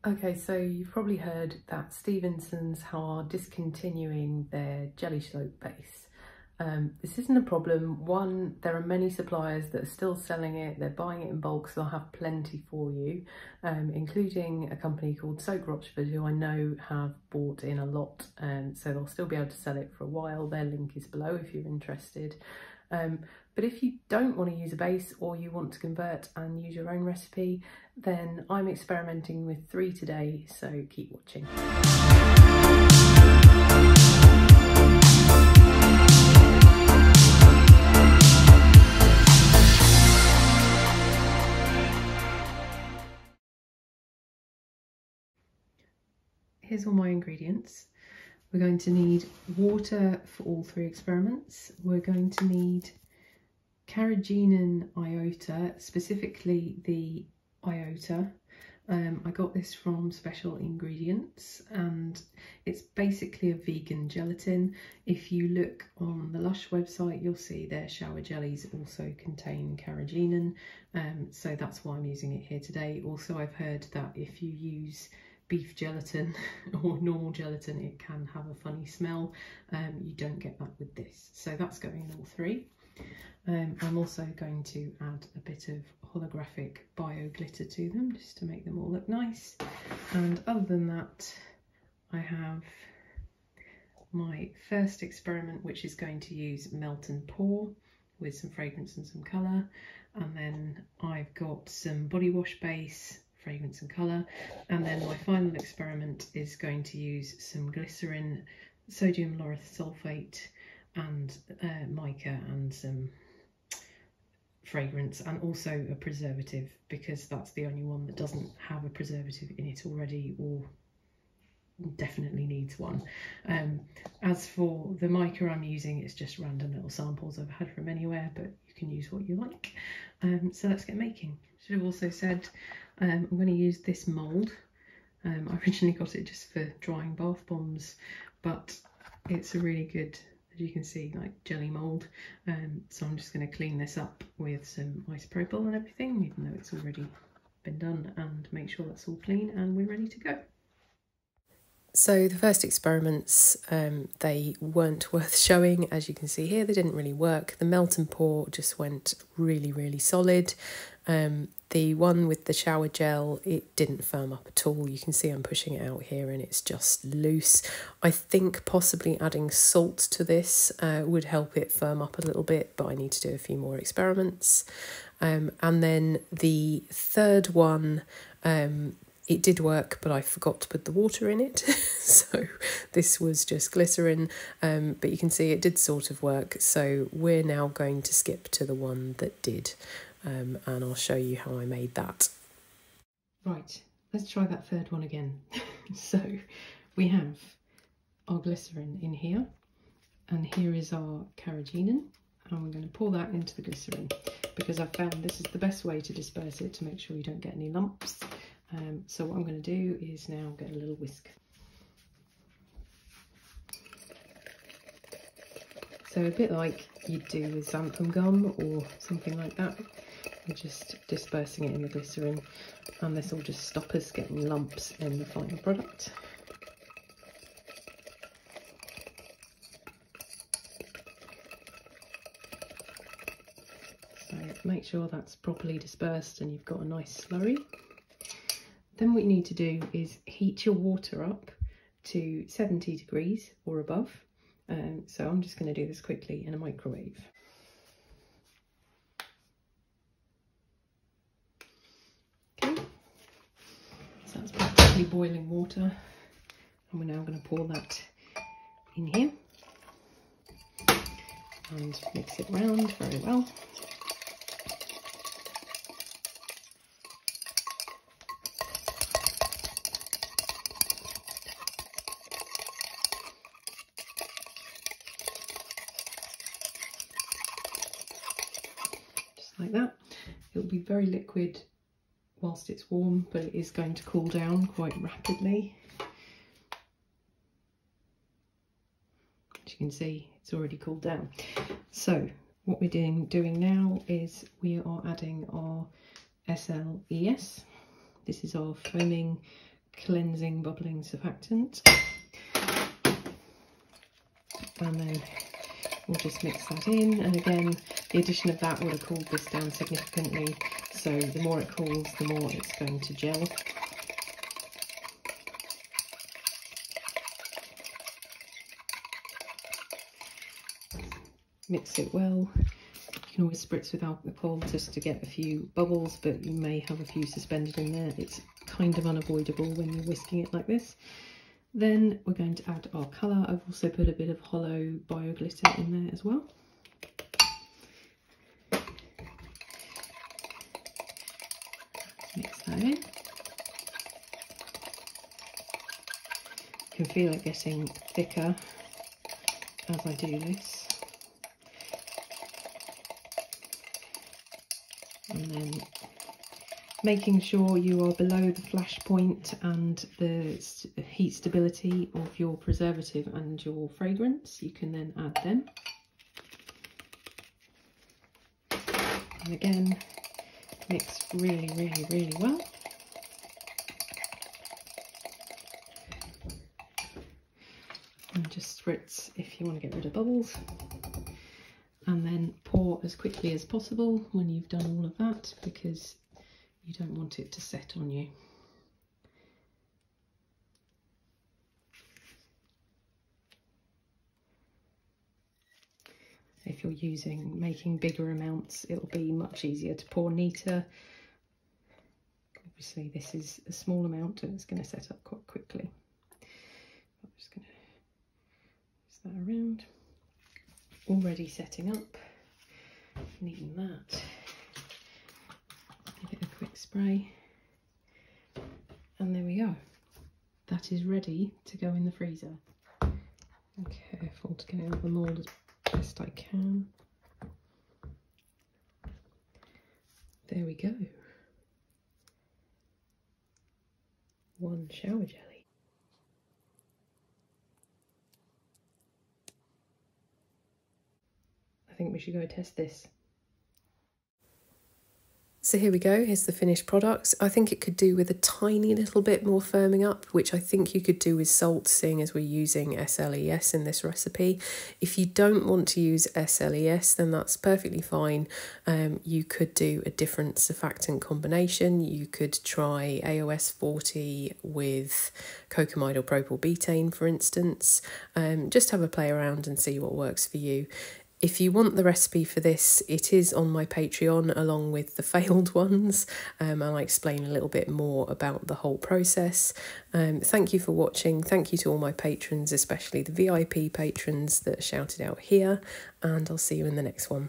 Okay, so you've probably heard that Stevenson's are discontinuing their jelly slope base. This isn't a problem. One, there are many suppliers that are still selling it. They're buying it in bulk, so they'll have plenty for you, including a company called Soak Rochford, who I know have bought in a lot, so they'll still be able to sell it for a while. Their link is below if you're interested. But if you don't want to use a base, or you want to convert and use your own recipe, then I'm experimenting with 3 today, so keep watching. Here's all my ingredients. We're going to need water for all 3 experiments. We're going to need carrageenan iota, specifically the iota. I got this from Special Ingredients, and it's basically a vegan gelatin. If you look on the Lush website, you'll see their shower jellies also contain carrageenan, so that's why I'm using it here today. Also, I've heard that if you use beef gelatin or normal gelatin, it can have a funny smell. You don't get that with this, so that's going in all 3. I'm also going to add a bit of holographic bio glitter to them, just to make them all look nice. And other than that, I have my first experiment, which is going to use melt and pour with some fragrance and some colour. And then I've got some body wash base, fragrance and colour. And then my final experiment is going to use some glycerin, sodium lauryl sulfate, and mica, and some fragrance, and also a preservative, because that's the only one that doesn't have a preservative in it already, or definitely needs one. As for the mica I'm using, it's just random little samples I've had from anywhere, but you can use what you like. So let's get making. Should have also said I'm going to use this mould. I originally got it just for drying bath bombs, but it's a really good, as you can see, like jelly mould. So I'm just going to clean this up with some isopropyl and everything, even though it's already been done, and make sure that's all clean and we're ready to go. So the first experiments, they weren't worth showing. As you can see here, they didn't really work. The melt and pour just went really, really solid. The one with the shower gel, it didn't firm up at all. You can see I'm pushing it out here and it's just loose. I think possibly adding salt to this would help it firm up a little bit, but I need to do a few more experiments. And then the third one, it did work, but I forgot to put the water in it. So this was just glycerin, but you can see it did sort of work. So we're now going to skip to the one that did, and I'll show you how I made that. Right, let's try that third one again. So we have our glycerin in here, and here is our carrageenan, and we're going to pour that into the glycerin, because I've found this is the best way to disperse it to make sure you don't get any lumps. So what I'm going to do is now get a little whisk. So a bit like you'd do with xanthan gum or something like that. We're just dispersing it in the glycerin, and this will just stop us getting lumps in the final product. So make sure that's properly dispersed and you've got a nice slurry. Then what you need to do is heat your water up to 70 degrees or above. So I'm just going to do this quickly in a microwave. Okay, so that's practically boiling water, and we're now going to pour that in here and mix it round very well. Like that. It will be very liquid whilst it's warm, but it is going to cool down quite rapidly. As you can see, it's already cooled down. So what we're doing now is we are adding our SLES. This is our foaming cleansing bubbling surfactant, and then we'll just mix that in. And again, the addition of that would have cooled this down significantly, so the more it cools, the more it's going to gel. Mix it well. You can always spritz with alcohol just to get a few bubbles, but you may have a few suspended in there. It's kind of unavoidable when you're whisking it like this. Then we're going to add our colour. I've also put a bit of hollow bio glitter in there as well. Mix that in. You can feel it getting thicker as I do this. And then making sure you are below the flash point and the heat stability of your preservative and your fragrance. You can then add them. And again, mix really, really, really well. And just spritz if you want to get rid of bubbles. And then pour as quickly as possible when you've done all of that, because you don't want it to set on you. If you're making bigger amounts, it'll be much easier to pour neater. Obviously this is a small amount and it's going to set up quite quickly. I'm just going to mix that around. Already setting up, needing that. Give it a quick spray, and there we go. That is ready to go in the freezer. I'm careful to get it out of the mould as best I can. There we go. One shower jelly. I think we should go test this. So here we go, here's the finished product. I think it could do with a tiny little bit more firming up, which I think you could do with salt, seeing as we're using SLES in this recipe. If you don't want to use SLES, then that's perfectly fine. You could do a different surfactant combination. You could try AOS 40 with cocamide or propylbutane, for instance. Just have a play around and see what works for you. If you want the recipe for this, it is on my Patreon along with the failed ones, and I explain a little bit more about the whole process. Thank you for watching. Thank you to all my patrons, especially the VIP patrons that shouted out here, and I'll see you in the next one.